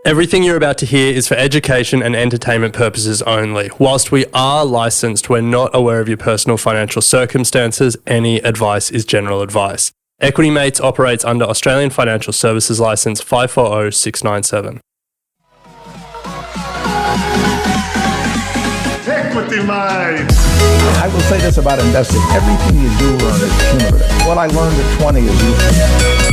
Everything you're about to hear is for education and entertainment purposes only. Whilst we are licensed, we're not aware of your personal financial circumstances. Any advice is general advice. Equity Mates operates under Australian Financial Services Licence 540697. Equity Mates! I will say this about investing. Everything you do learn is cumulative. What I learned at 20 is useful.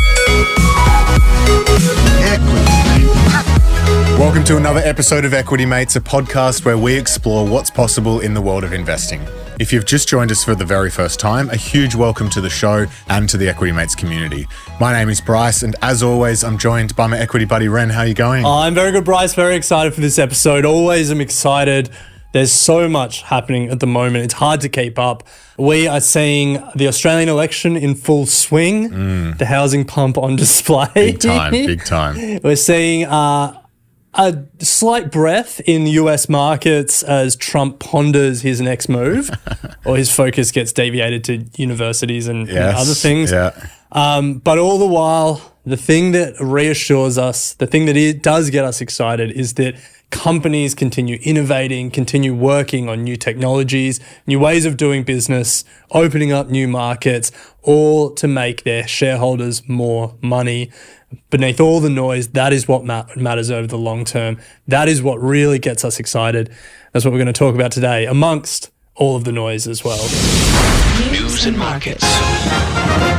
Welcome to another episode of Equity Mates, a podcast where we explore what's possible in the world of investing. If you've just joined us for the very first time, a huge welcome to the show and to the Equity Mates community. My name is Bryce, and as always, I'm joined by my equity buddy, Ren. How are you going? I'm very good, Bryce. Very excited for this episode. Always am excited. There's so much happening at the moment. It's hard to keep up. We are seeing the Australian election in full swing, the housing pump on display. Big time, big time. We're seeing a slight breath in the US markets as Trump ponders his next move or his focus gets deviated to universities and other things. Yeah. But all the while, the thing that reassures us, the thing that it does get us excited is that companies continue innovating, continue working on new technologies, new ways of doing business, opening up new markets, all to make their shareholders more money. Beneath all the noise, that is what matters over the long term. That is what really gets us excited. That's what we're going to talk about today, amongst all of the noise as well. News and markets.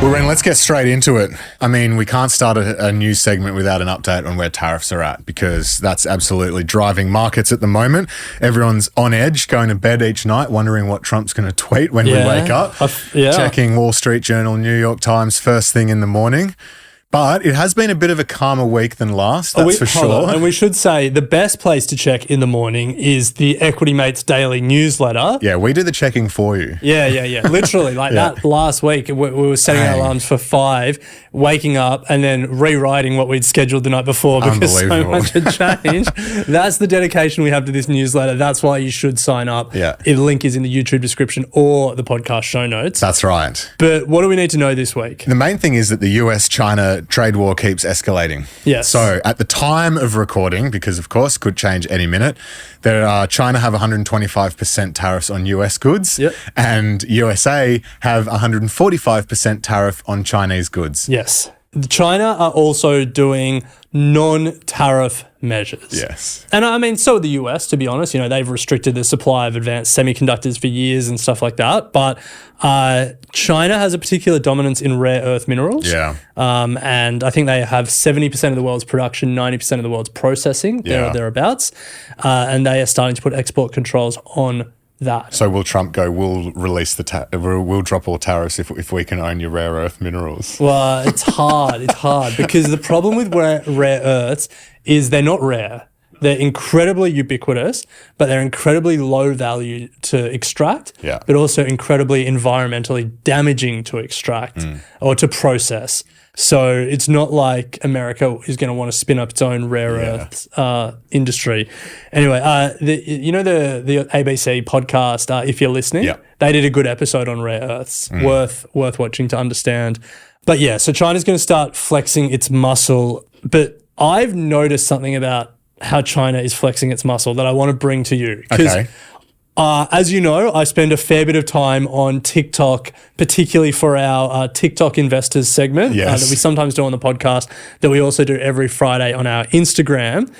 Well, Ren, let's get straight into it. I mean, we can't start a news segment without an update on where tariffs are at, because that's absolutely driving markets at the moment. Everyone's on edge, going to bed each night, wondering what Trump's going to tweet when we wake up. Checking Wall Street Journal, New York Times first thing in the morning. But it has been a bit of a calmer week than last, that's for sure. And we should say the best place to check in the morning is the Equity Mates Daily newsletter. Yeah, we do the checking for you. Yeah. Literally, that last week, we were setting our alarms for 5, waking up and then rewriting what we'd scheduled the night before because so much had changed. That's the dedication we have to this newsletter. That's why you should sign up. Yeah. The link is in the YouTube description or the podcast show notes. That's right. But what do we need to know this week? The main thing is that the US-China trade war keeps escalating. Yes. So at the time of recording, because of course could change any minute, China have 125% tariffs on US goods, and USA have 145% tariff on Chinese goods. Yes. China are also doing non-tariff measures. Yes. And I mean, so are the US, to be honest. You know, they've restricted the supply of advanced semiconductors for years and stuff like that. But China has a particular dominance in rare earth minerals. Yeah. And I think they have 70% of the world's production, 90% of the world's processing, thereabouts. And they are starting to put export controls on that. So will Trump go, we'll release we'll drop all tariffs if we can own your rare earth minerals? Well, it's hard. It's hard because the problem with rare earths is they're not rare. They're incredibly ubiquitous, but they're incredibly low value to extract, but also incredibly environmentally damaging to extract or to process. So it's not like America is going to want to spin up its own rare earth industry. Anyway, the ABC podcast, if you're listening, they did a good episode on rare earths, worth watching to understand. But yeah, so China's going to start flexing its muscle. But I've noticed something about how China is flexing its muscle that I want to bring to you. Because as you know, I spend a fair bit of time on TikTok, particularly for our TikTok investors segment that we sometimes do on the podcast, that we also do every Friday on our Instagram.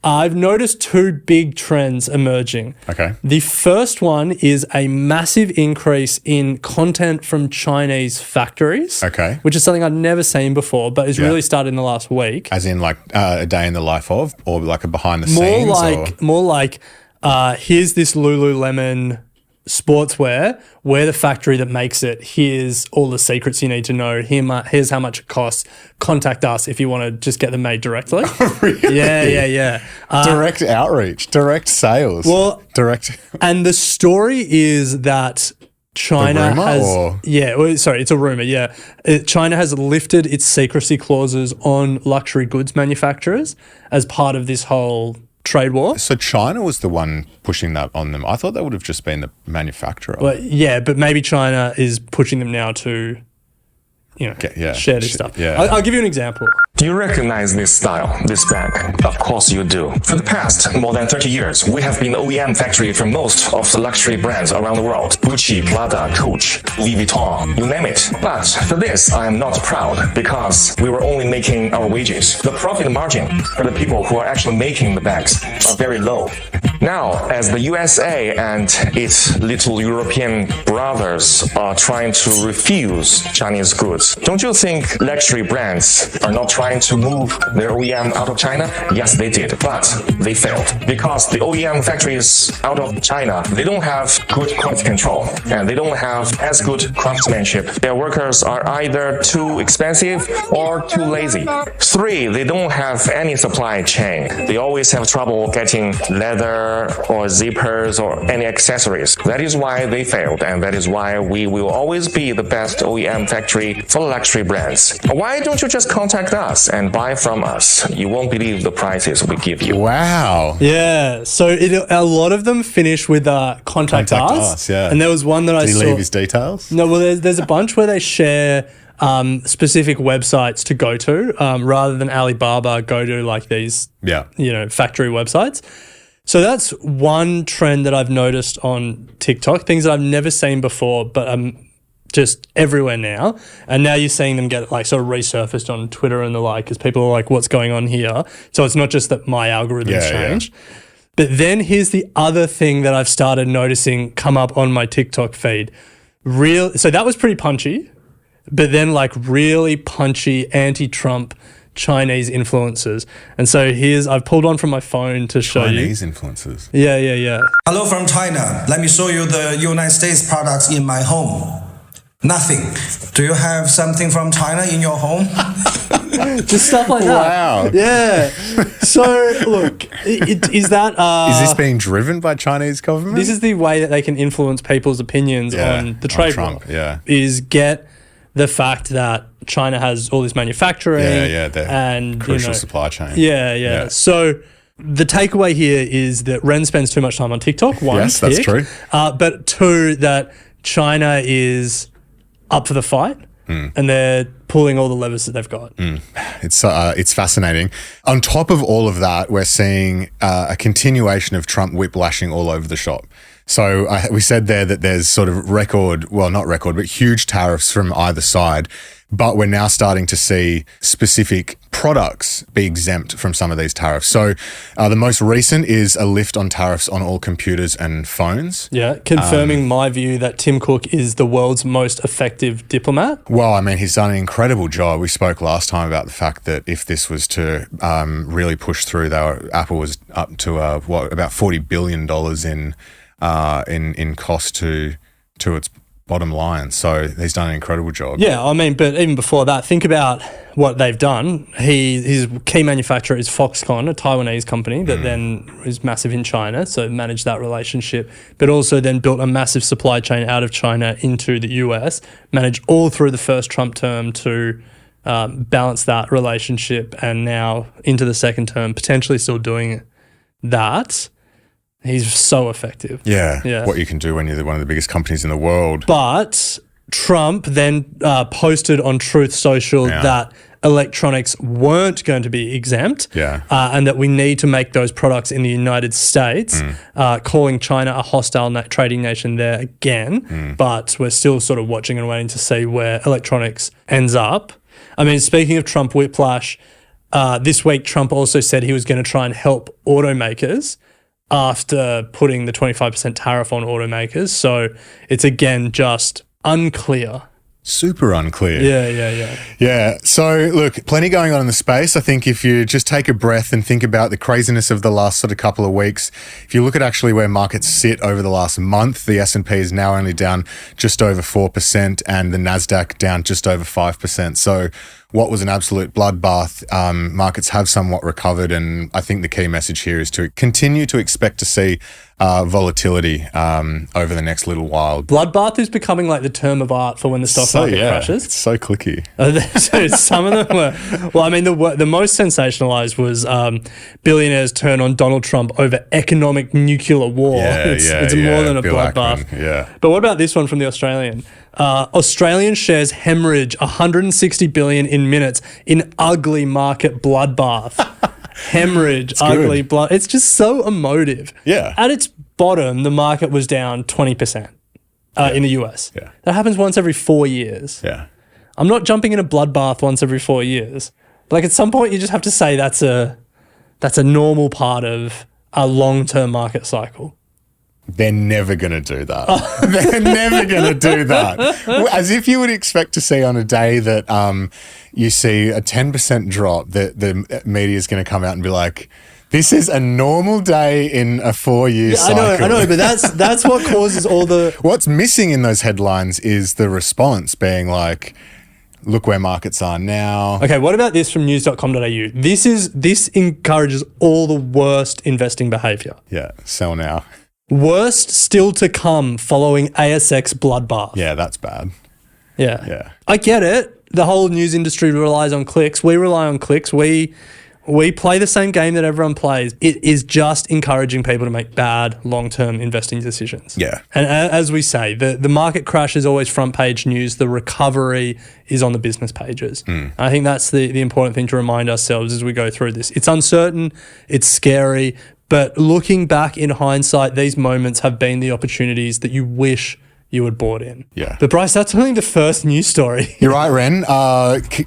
I've noticed 2 big trends emerging. Okay. The first one is a massive increase in content from Chinese factories. Okay. Which is something I've never seen before, but it's really started in the last week. As in like a day in the life of, or like a behind the scenes? More like here's this Lululemon sportswear. We're the factory that makes it. Here's all the secrets you need to know. Here's how much it costs. Contact us if you want to just get them made directly. Really? Yeah. Direct outreach, direct sales. Well, direct. And the story is that China it's a rumor. China has lifted its secrecy clauses on luxury goods manufacturers as part of this whole trade war. So China was the one pushing that on them. I thought that would have just been the manufacturer. Well, yeah, but maybe China is pushing them now to, share this stuff. Yeah. I'll give you an example. Do you recognize this style, this bag? Of course you do. For the past more than 30 years, we have been the OEM factory for most of the luxury brands around the world. Gucci, Prada, Coach, Louis Vuitton, you name it. But for this, I am not proud because we were only making our wages. The profit margin for the people who are actually making the bags are very low. Now, as the USA and its little European brothers are trying to refuse Chinese goods, don't you think luxury brands are not trying to move their OEM out of China? Yes, they did, but they failed. Because the OEM factories out of China, they don't have good quality control, and they don't have as good craftsmanship. Their workers are either too expensive or too lazy. 3, they don't have any supply chain. They always have trouble getting leather or zippers or any accessories. That is why they failed, and that is why we will always be the best OEM factory for luxury brands. Why don't you just contact us and buy from us? You won't believe the prices we give you. Wow. Yeah. So a lot of them finish with contact us. Yeah. And there was one that I saw. Did he leave his details? No, well, there's a bunch where they share specific websites to go to rather than Alibaba go to like these, factory websites. So that's one trend that I've noticed on TikTok, things that I've never seen before, but just everywhere now. And now you're seeing them get like sort of resurfaced on Twitter and the like, because people are like, what's going on here? So it's not just that my algorithms changed. But then here's the other thing that I've started noticing come up on my TikTok feed. So that was pretty punchy, but then like really punchy anti-Trump Chinese influencers. And so I've pulled one from my phone to show you. Chinese influencers? Yeah. Hello from China. Let me show you the United States products in my home. Nothing. Do you have something from China in your home? Just stuff like that. Wow. Yeah. So look, is that... is this being driven by Chinese government? This is the way that they can influence people's opinions on the trade war. Is get the fact that China has all this manufacturing and crucial supply chain. Yeah. So the takeaway here is that Ren spends too much time on TikTok. One, yes, that's true. But 2, that China is up for the fight and they're pulling all the levers that they've got. It's fascinating. On top of all of that, we're seeing a continuation of Trump whiplashing all over the shop. So we said there that there's sort of but huge tariffs from either side. But we're now starting to see specific products be exempt from some of these tariffs. So the most recent is a lift on tariffs on all computers and phones. Yeah, confirming my view that Tim Cook is the world's most effective diplomat. Well, I mean, he's done an incredible job. We spoke last time about the fact that if this was to really push through, Apple was up to about $40 billion in cost to its bottom line. So he's done an incredible job. Yeah, I mean, but even before that, think about what they've done. His key manufacturer is Foxconn, a Taiwanese company that then is massive in China, so managed that relationship, but also then built a massive supply chain out of China into the US, managed all through the first Trump term to balance that relationship, and now into the second term, potentially still doing that. He's so effective. Yeah. What you can do when you're one of the biggest companies in the world. But Trump then posted on Truth Social that electronics weren't going to be exempt and that we need to make those products in the United States, calling China a hostile trading nation there again. But we're still sort of watching and waiting to see where electronics ends up. I mean, speaking of Trump whiplash, this week Trump also said he was going to try and help automakers after putting the 25% tariff on automakers. So it's again just unclear. Super unclear. Yeah. So look, plenty going on in the space. I think if you just take a breath and think about the craziness of the last sort of couple of weeks, if you look at actually where markets sit over the last month, the S&P is now only down just over 4% and the NASDAQ down just over 5%. So what was an absolute bloodbath, markets have somewhat recovered, and I think the key message here is to continue to expect to see volatility over the next little while. Bloodbath is becoming like the term of art for when the stock market crashes. It's so clicky. So some of them were, well, I mean, the most sensationalized was billionaires turn on Donald Trump over economic nuclear war. It's more than a bloodbath. Yeah. But what about this one from the Australian? Australian shares hemorrhage 160 billion in minutes in ugly market bloodbath. Hemorrhage, ugly blood. It's just so emotive. Yeah. At its bottom, the market was down 20% in the US. Yeah. That happens once every 4 years. Yeah. I'm not jumping in a bloodbath once every 4 years. Like at some point, you just have to say that's a normal part of a long-term market cycle. They're never going to do that. They're never going to do that. As if you would expect to see on a day that you see a 10% drop, that the media is going to come out and be like, this is a normal day in a 4-year cycle. I know, but that's what causes all the... What's missing in those headlines is the response being like, look where markets are now. Okay, what about this from news.com.au? This encourages all the worst investing behaviour. Yeah, sell now. Worst still to come following ASX bloodbath. Yeah, that's bad. Yeah. I get it. The whole news industry relies on clicks. We rely on clicks. We play the same game that everyone plays. It is just encouraging people to make bad long-term investing decisions. Yeah. And as we say, the market crash is always front page news. The recovery is on the business pages. I think that's the important thing to remind ourselves as we go through this. It's uncertain. It's scary. But looking back in hindsight, these moments have been the opportunities that you wish you had bought in. Yeah. But Bryce, that's only the first news story. You're right, Ren.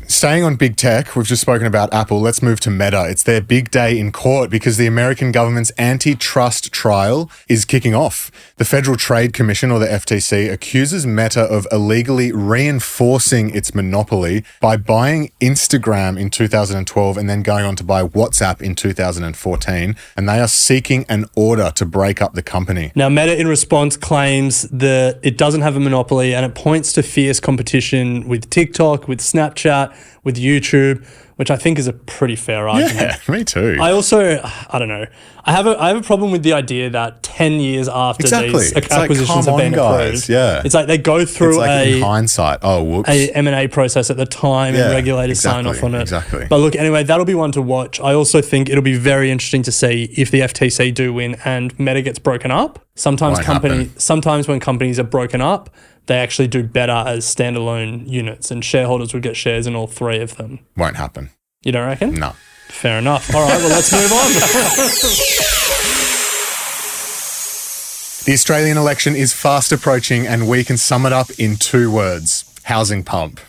Staying on big tech, we've just spoken about Apple. Let's move to Meta. It's their big day in court because the American government's antitrust trial is kicking off. The Federal Trade Commission, or the FTC, accuses Meta of illegally reinforcing its monopoly by buying Instagram in 2012 and then going on to buy WhatsApp in 2014. And they are seeking an order to break up the company. Now, Meta in response claims that it doesn't have a monopoly, and it points to fierce competition with TikTok, with Snapchat, with YouTube, which I think is a pretty fair argument. Yeah, me too. I don't know. I have a problem with the idea that 10 years after these acquisitions have been approved, it's like they go through in hindsight, a M&A process at the time and regulators sign off on it. Exactly. But look, anyway, that'll be one to watch. I also think it'll be very interesting to see if the FTC do win and Meta gets broken up. Sometimes when companies are broken up, they actually do better as standalone units, and shareholders would get shares in all three of them. Won't happen. You don't reckon? No. Fair enough. All right, well, let's move on. The Australian election is fast approaching, and we can sum it up in 2 words: housing pump.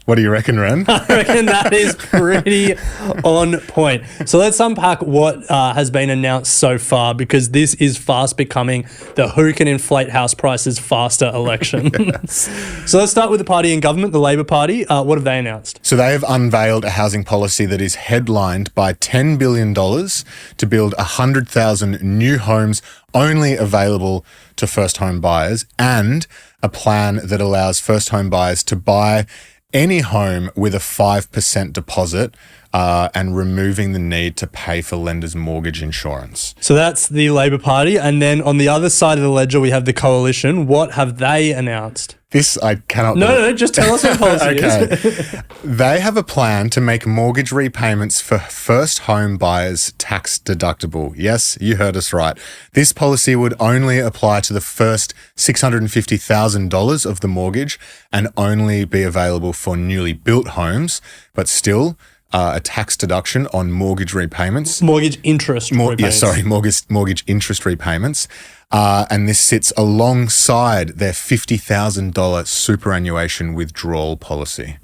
What do you reckon, Ren? I reckon that is pretty on point. So let's unpack what has been announced so far, because this is fast becoming the who can inflate house prices faster election. So let's start with the party in government, the Labor Party. What have they announced? So they have unveiled a housing policy that is headlined by $10 billion to build 100,000 new homes only available to first home buyers, and a plan that allows first home buyers to buy any home with a 5% deposit and removing the need to pay for lenders' mortgage insurance. So that's the Labor Party. And then on the other side of the ledger, we have the Coalition. What have they announced? This I cannot... No, just tell us what policy is. They have a plan to make mortgage repayments for first home buyers tax deductible. Yes, you heard us right. This policy would only apply to the first $650,000 of the mortgage and only be available for newly built homes, but still... a tax deduction on mortgage repayments. Mortgage interest repayments. Mortgage interest repayments. And this sits alongside their $50,000 superannuation withdrawal policy.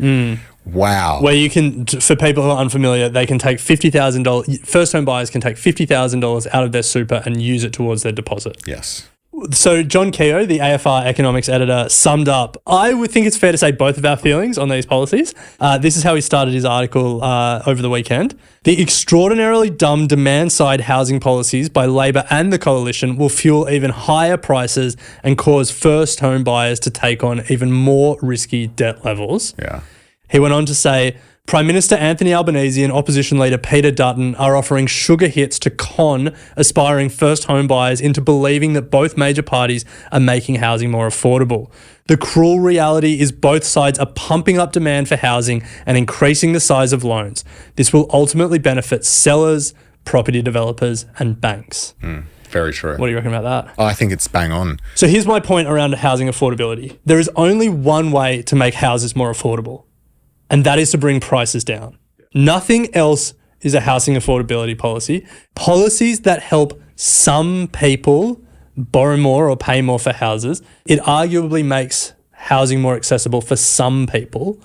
Wow. Where you can, for people who are unfamiliar, they can take $50,000, first home buyers can take $50,000 out of their super and use it towards their deposit. Yes. So John Keogh, the AFR economics editor, summed up, I would think it's fair to say both of our feelings on these policies. This is how he started his article over the weekend. The extraordinarily dumb demand-side housing policies by Labor and the Coalition will fuel even higher prices and cause first home buyers to take on even more risky debt levels. Yeah. He went on to say, Prime Minister Anthony Albanese and Opposition Leader Peter Dutton are offering sugar hits to con aspiring first home buyers into believing that both major parties are making housing more affordable. The cruel reality is both sides are pumping up demand for housing and increasing the size of loans. This will ultimately benefit sellers, property developers and banks. Very true. What do you reckon about that? I think it's bang on. So here's my point around housing affordability. There is only one way to make houses more affordable, and that is to bring prices down. Nothing else is a housing affordability policy. Policies that help some people borrow more or pay more for houses, it arguably makes housing more accessible for some people,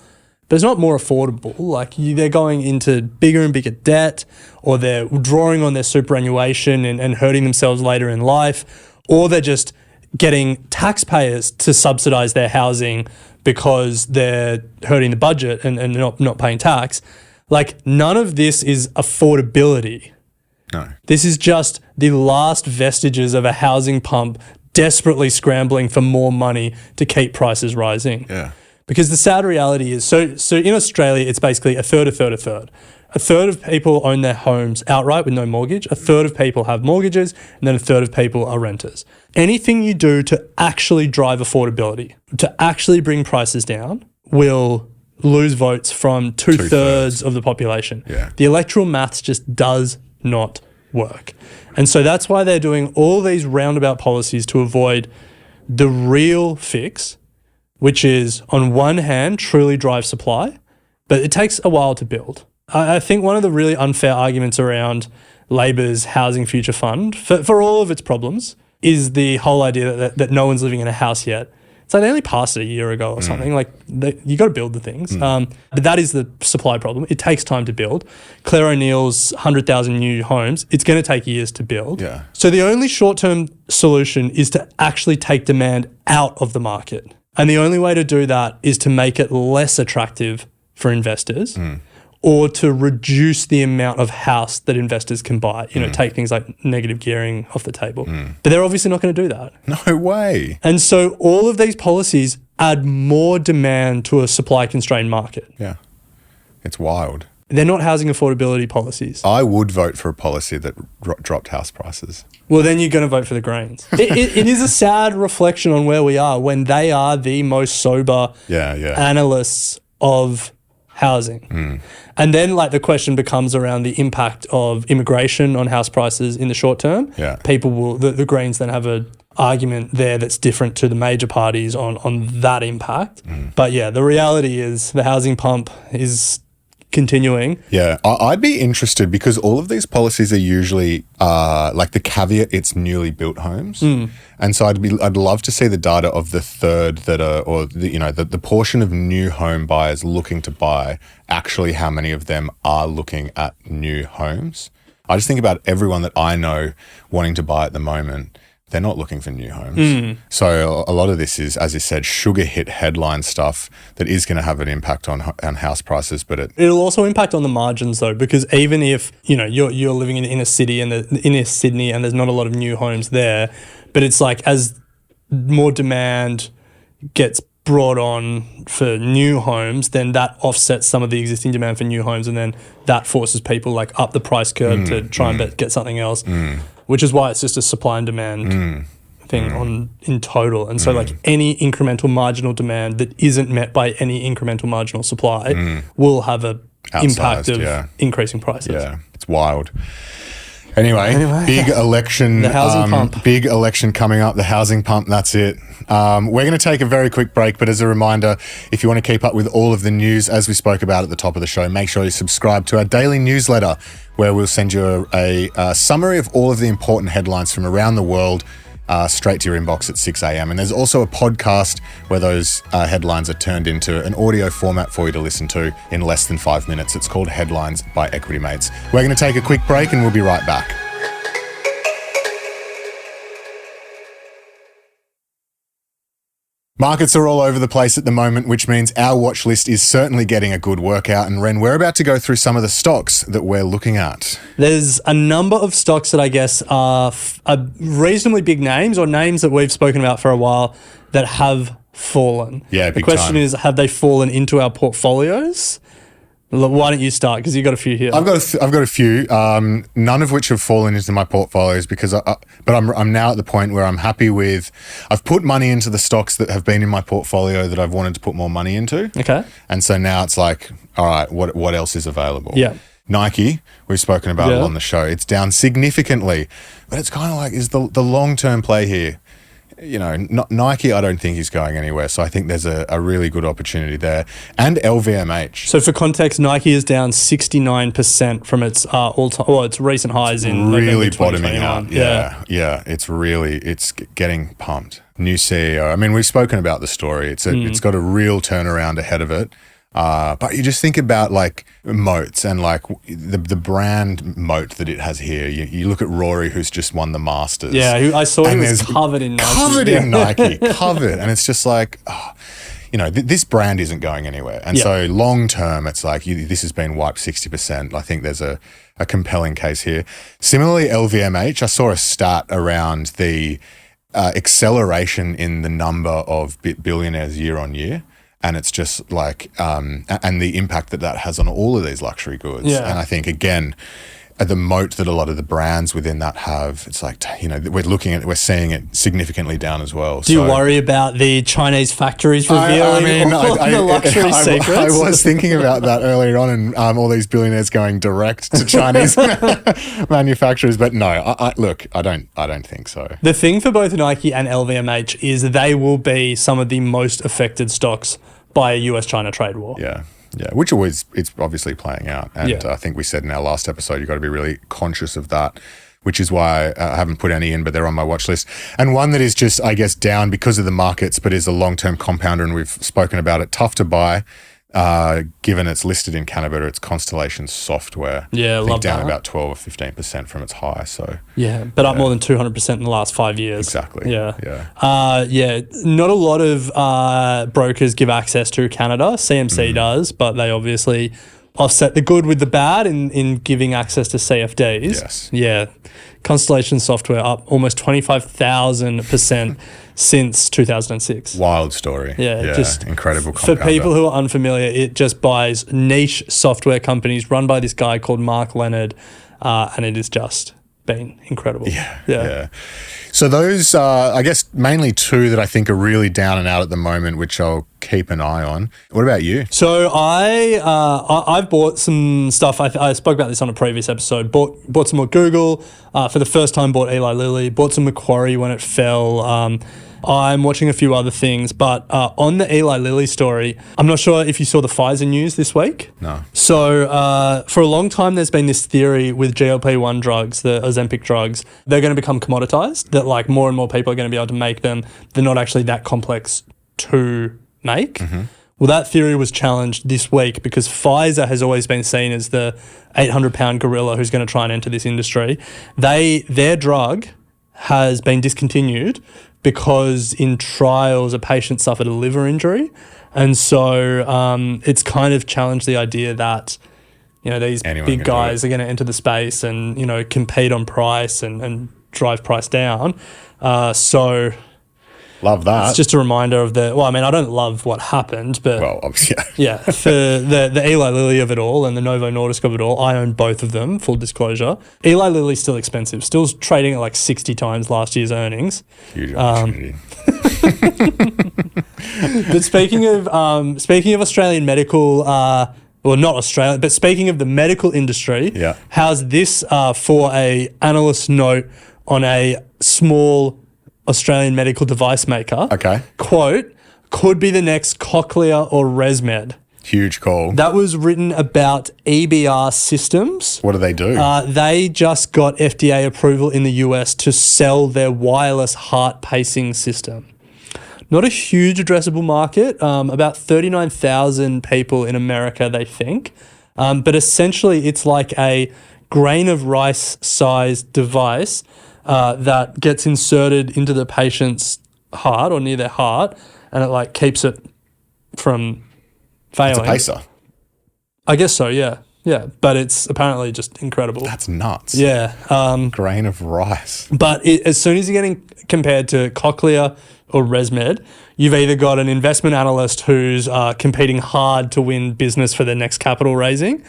but it's not more affordable. Like they're going into bigger and bigger debt, or they're drawing on their superannuation and hurting themselves later in life, or they're just getting taxpayers to subsidize their housing because they're hurting the budget and not paying tax. Like none of this is affordability. No. This is just the last vestiges of a housing pump desperately scrambling for more money to keep prices rising. Yeah. Because the sad reality is, so in Australia, it's basically a third. A third of people own their homes outright with no mortgage. A third of people have mortgages, and then a third of people are renters. Anything you do to actually drive affordability, to actually bring prices down, will lose votes from two-thirds of the population. Yeah. The electoral maths just does not work. And so that's why they're doing all these roundabout policies to avoid the real fix, which is on one hand, truly drive supply, but it takes a while to build. I think one of the really unfair arguments around Labor's Housing Future Fund, for all of its problems, is the whole idea that no one's living in a house yet. It's like they only passed it a year ago or something. Like you got to build the things. But that is the supply problem. It takes time to build. Claire O'Neill's 100,000 new homes, it's going to take years to build. Yeah. So the only short-term solution is to actually take demand out of the market. And the only way to do that is to make it less attractive for investors or to reduce the amount of house that investors can buy, take things like negative gearing off the table. But they're obviously not going to do that. No way. And so all of these policies add more demand to a supply-constrained market. Yeah. It's wild. They're not housing affordability policies. I would vote for a policy that dropped house prices. Well, then you're going to vote for the Greens. It is a sad reflection on where we are when they are the most sober analysts of housing. And then the question becomes around the impact of immigration on house prices in the short term. Yeah. People will, the Greens then have an argument there that's different to the major parties on that impact. But yeah, the reality is the housing pump is continuing. Yeah, I'd be interested because all of these policies are usually the caveat, it's newly built homes. And so I'd love to see the data of the third that are, or the portion of new home buyers looking to buy, actually how many of them are looking at new homes. I just think about everyone that I know wanting to buy at the moment. They're not looking for new homes. So a lot of this is, as you said, sugar hit headline stuff that is going to have an impact on house prices. But it'll also impact on the margins though, because even if you're living in the inner city and inner Sydney and there's not a lot of new homes there, but it's like as more demand gets brought on for new homes, then that offsets some of the existing demand for new homes, and then that forces people up the price curve to try and get something else. Which is why it's just a supply and demand thing in total. And so any incremental marginal demand that isn't met by any incremental marginal supply will have an impact of increasing prices. Yeah, it's wild. Anyway, big election. The housing pump. Big election coming up, the housing pump, that's it. We're going to take a very quick break, but as a reminder, if you want to keep up with all of the news, as we spoke about at the top of the show, make sure you subscribe to our daily newsletter, where we'll send you a summary of all of the important headlines from around the world straight to your inbox at 6 a.m. And there's also a podcast where those headlines are turned into an audio format for you to listen to in less than 5 minutes. It's called Headlines by Equity Mates. We're going to take a quick break and we'll be right back. Markets are all over the place at the moment, which means our watch list is certainly getting a good workout. And Ren, we're about to go through some of the stocks that we're looking at. There's a number of stocks that I guess are reasonably big names, or names that we've spoken about for a while, that have fallen. Yeah, the question is, have they fallen into our portfolios? Why don't you start? Because you've got a few here. I've got a few, none of which have fallen into my portfolios because, I'm now at the point where I'm happy with. I've put money into the stocks that have been in my portfolio that I've wanted to put more money into. Okay. And so now it's like, all right, what else is available? Yeah. Nike, we've spoken about it on the show. It's down significantly, but it's kind of like, is the long-term play here? You know, Nike, I don't think is going anywhere. So I think there's a really good opportunity there. And LVMH. So for context, Nike is down 69% from its all-time, well, its recent highs in really November bottoming out. Yeah. It's getting pumped. New CEO. I mean, we've spoken about the story. It's got a real turnaround ahead of it. But you just think about like moats and like the brand moat that it has here. You look at Rory, who's just won the Masters. Yeah, I saw he was covered in Nike. Covered. And it's just like, this brand isn't going anywhere. And so long term, it's like this has been wiped 60%. I think there's a compelling case here. Similarly, LVMH, I saw a stat around the acceleration in the number of billionaires year on year. And it's just like, and the impact that has on all of these luxury goods. Yeah. And I think, again, the moat that a lot of the brands within that have, it's like, we're seeing it significantly down as well. Do you worry about the Chinese factories revealing the luxury secrets? I was thinking about that earlier on, and all these billionaires going direct to Chinese manufacturers. But no, I don't think so. The thing for both Nike and LVMH is they will be some of the most affected stocks by a US-China trade war. Yeah, which it's obviously playing out. And I think we said in our last episode, you've got to be really conscious of that, which is why I haven't put any in, but they're on my watch list. And one that is just, I guess, down because of the markets, but is a long-term compounder, and we've spoken about it, tough to buy, given it's listed in Canada, it's Constellation Software. Yeah, I think down that. about 12 or 15% from its high. So but up more than 200% in the last 5 years. Exactly. Yeah. Not a lot of brokers give access to Canada. CMC does, but they obviously offset the good with the bad in giving access to CFDs. Yes. Yeah. Constellation Software up almost 25,000% since 2006. Wild story. Yeah, just incredible for compounder. people who are unfamiliar, it just buys niche software companies run by this guy called Mark Leonard, and it has just been incredible. Yeah. So those are, I guess, mainly two that I think are really down and out at the moment, which I'll keep an eye on. What about you? So I've bought some stuff. I spoke about this on a previous episode. Bought some more Google. For the first time, bought Eli Lilly. Bought some Macquarie when it fell. I'm watching a few other things, but on the Eli Lilly story, I'm not sure if you saw the Pfizer news this week. No. So for a long time, there's been this theory with GLP-1 drugs, the Ozempic drugs, they're going to become commoditized, that like more and more people are going to be able to make them. They're not actually that complex to make. Mm-hmm. Well, that theory was challenged this week because Pfizer has always been seen as the 800-pound gorilla who's going to try and enter this industry. Their drug has been discontinued because in trials a patient suffered a liver injury, and so it's kind of challenged the idea that these big guys are going to enter the space and compete on price and drive price down. So love that. It's just a reminder of I don't love what happened, but obviously, for the Eli Lilly of it all and the Novo Nordisk of it all, I own both of them, full disclosure. Eli Lilly's still expensive, still trading at like 60 times last year's earnings. Huge opportunity. But speaking of Australian medical, well, not Australia, but speaking of the medical industry, how's this for a analyst note on a small Australian medical device maker? Okay. Quote, could be the next Cochlear or ResMed. Huge call. That was written about EBR Systems. What do they do? They just got FDA approval in the US to sell their wireless heart pacing system. Not a huge addressable market, about 39,000 people in America, they think. But essentially, it's like a grain of rice sized device that gets inserted into the patient's heart or near their heart, and it like keeps it from failing. It's a pacer. I guess so, yeah. Yeah, but it's apparently just incredible. That's nuts. Yeah. Grain of rice. But as soon as you're getting compared to Cochlear or ResMed, you've either got an investment analyst who's competing hard to win business for their next capital raising,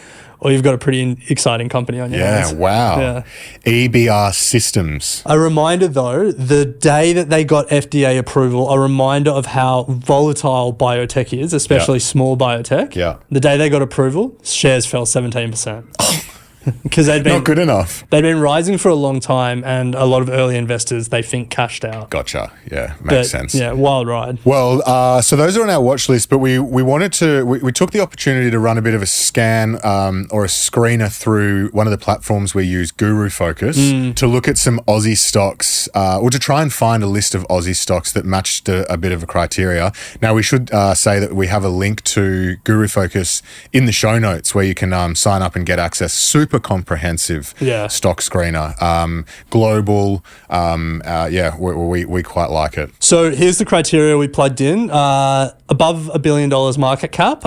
or you've got a pretty exciting company on your hands. Yeah, wow. Yeah. EBR Systems. A reminder though, the day that they got FDA approval, a reminder of how volatile biotech is, especially small biotech. Yeah. The day they got approval, shares fell 17%. Because they'd been Not good enough. They'd been rising for a long time, and a lot of early investors they think cashed out. Gotcha. Yeah, makes sense. Yeah, wild ride. Well, so those are on our watch list, but we wanted to, we took the opportunity to run a bit of a scan or a screener through one of the platforms we use, Guru Focus, to look at some Aussie stocks, or to try and find a list of Aussie stocks that matched a bit of a criteria. Now, we should say that we have a link to Guru Focus in the show notes where you can sign up and get access. Super comprehensive stock screener, global. We quite like it. So here's the criteria we plugged in: above $1 billion market cap,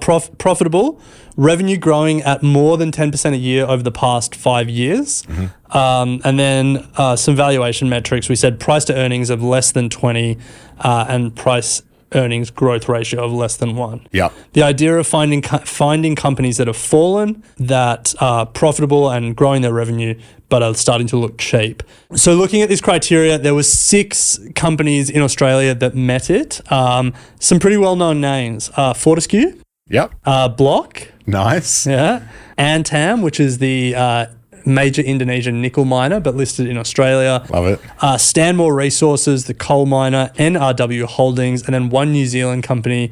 profitable, revenue growing at more than 10% a year over the past 5 years, and then some valuation metrics. We said price to earnings of less than 20, and price earnings growth ratio of less than 1. Yeah. The idea of finding companies that have fallen, that are profitable and growing their revenue, but are starting to look cheap. So looking at this criteria, there were 6 companies in Australia that met it. Some pretty well-known names: Fortescue. Yep. Block. Nice. Yeah. Antam, which is the major Indonesian nickel miner, but listed in Australia. Love it. Stanmore Resources, the coal miner, NRW Holdings, and then one New Zealand company,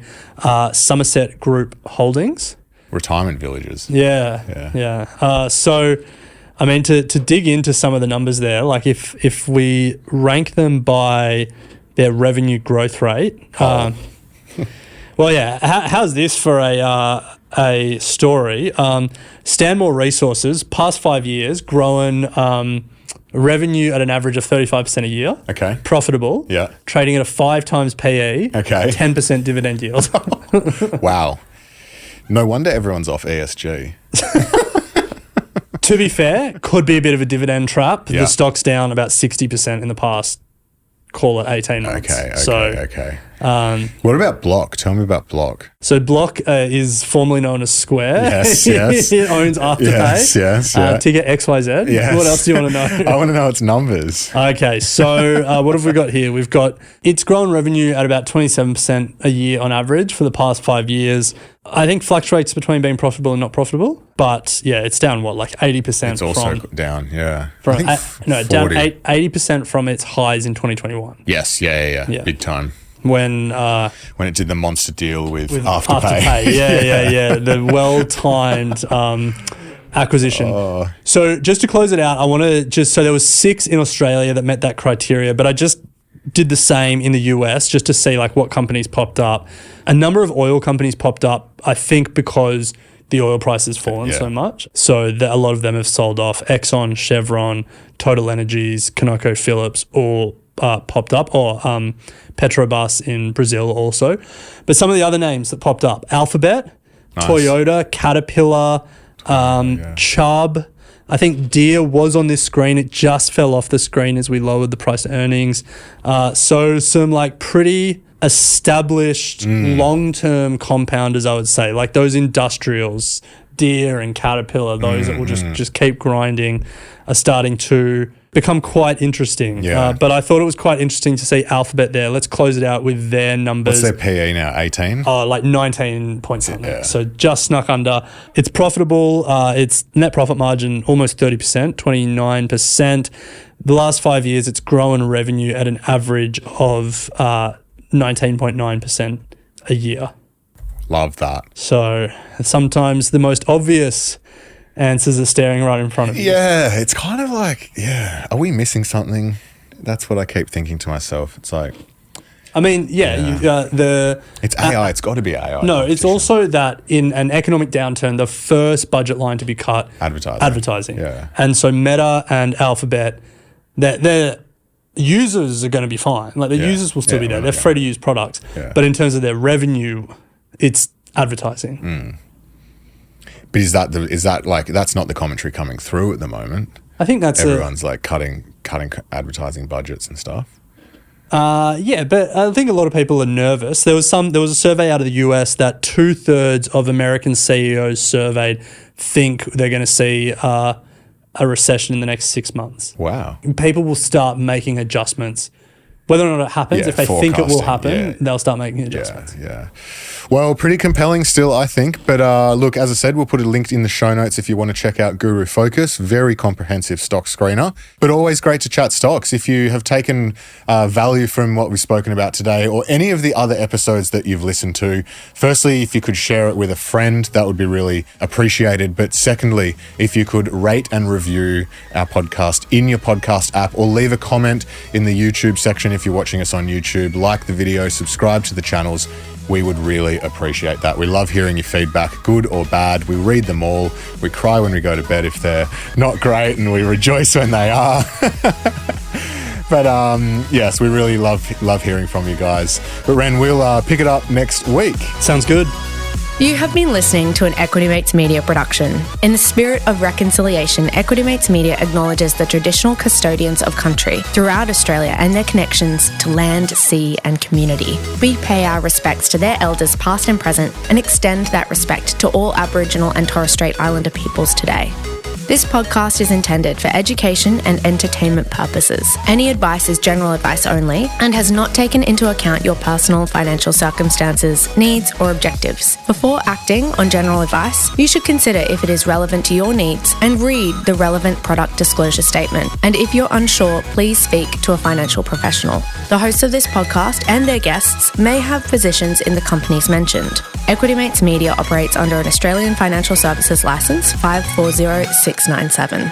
Somerset Group Holdings. Retirement villages. Yeah. So, I mean, to dig into some of the numbers there, like if we rank them by their revenue growth rate, well, yeah. How's this for a story? Stanmore Resources, past 5 years, growing revenue at an average of 35% a year. Okay. Profitable. Yeah. Trading at a 5 times PE. Okay. 10% dividend yield. Wow. No wonder everyone's off ESG. To be fair, could be a bit of a dividend trap. Yeah. The stock's down about 60% in the past, call it 18 months. Okay. What about Block? Tell me about Block. So Block is formerly known as Square. Yes. It owns Afterpay. Yes. Ticker XYZ. Yes. What else do you want to know? I want to know its numbers. Okay, so what have we got here? We've got it's grown revenue at about 27% a year on average for the past 5 years. I think fluctuates between being profitable and not profitable, but yeah, it's down like 80%. It's also down, yeah. Down 80% from its highs in 2021. Yes, yeah. Big time. When it did the monster deal with Afterpay. Yeah. The well-timed acquisition. So just to close it out, I want to so there was 6 in Australia that met that criteria, but I just did the same in the US just to see like what companies popped up. A number of oil companies popped up, I think because the oil price has fallen so much. So a lot of them have sold off. Exxon, Chevron, Total Energies, ConocoPhillips all popped up, or Petrobras in Brazil also. But some of the other names that popped up: Alphabet, nice. Toyota, Caterpillar, Chubb. I think Deere was on this screen. It just fell off the screen as we lowered the price to earnings. So some like pretty established long-term compounders, I would say, like those industrials, Deere and Caterpillar, those that will just keep grinding, are starting to become quite interesting. But I thought it was quite interesting to see Alphabet there. Let's close it out with their numbers. What's their PE now? 18? Like 19 point something. So just snuck under. It's profitable. Its net profit margin almost 30%, 29%. The last 5 years, it's grown revenue at an average of 19.9% a year. Love that. So sometimes the most obvious answers are staring right in front of you. Yeah, it's kind of like, are we missing something? That's what I keep thinking to myself. It's like, I mean, it's AI. It's got to be AI. No, it's also that in an economic downturn, the first budget line to be cut, advertising. Yeah. And so Meta and Alphabet, their users are going to be fine. Like the users will still be there. They're free to use products. Yeah. But in terms of their revenue, it's advertising. But is that like, that's not the commentary coming through at the moment? I think that's everyone's like cutting advertising budgets and stuff. Yeah, but I think a lot of people are nervous. There was a survey out of the US that 2/3 of American CEOs surveyed think they're going to see a recession in the next 6 months. Wow. People will start making adjustments. Whether or not it happens, if they think it will happen, they'll start making adjustments. Yeah. Well, pretty compelling still, I think. But look, as I said, we'll put a link in the show notes if you want to check out Guru Focus. Very comprehensive stock screener. But always great to chat stocks. If you have taken value from what we've spoken about today or any of the other episodes that you've listened to, firstly, if you could share it with a friend, that would be really appreciated. But secondly, if you could rate and review our podcast in your podcast app or leave a comment in the YouTube section if you're watching us on YouTube, like the video, subscribe to the channels. We would really appreciate that. We love hearing your feedback, good or bad. We read them all. We cry when we go to bed if they're not great, and we rejoice when they are. But yes, we really love hearing from you guys. But Ren, we'll pick it up next week. Sounds good. You have been listening to an Equity Mates Media production. In the spirit of reconciliation, Equity Mates Media acknowledges the traditional custodians of country throughout Australia and their connections to land, sea and community. We pay our respects to their elders past and present and extend that respect to all Aboriginal and Torres Strait Islander peoples today. This podcast is intended for education and entertainment purposes. Any advice is general advice only and has not taken into account your personal financial circumstances, needs, or objectives. Before acting on general advice, you should consider if it is relevant to your needs and read the relevant product disclosure statement. And if you're unsure, please speak to a financial professional. The hosts of this podcast and their guests may have positions in the companies mentioned. Equity Mates Media operates under an Australian Financial Services Licence 540697.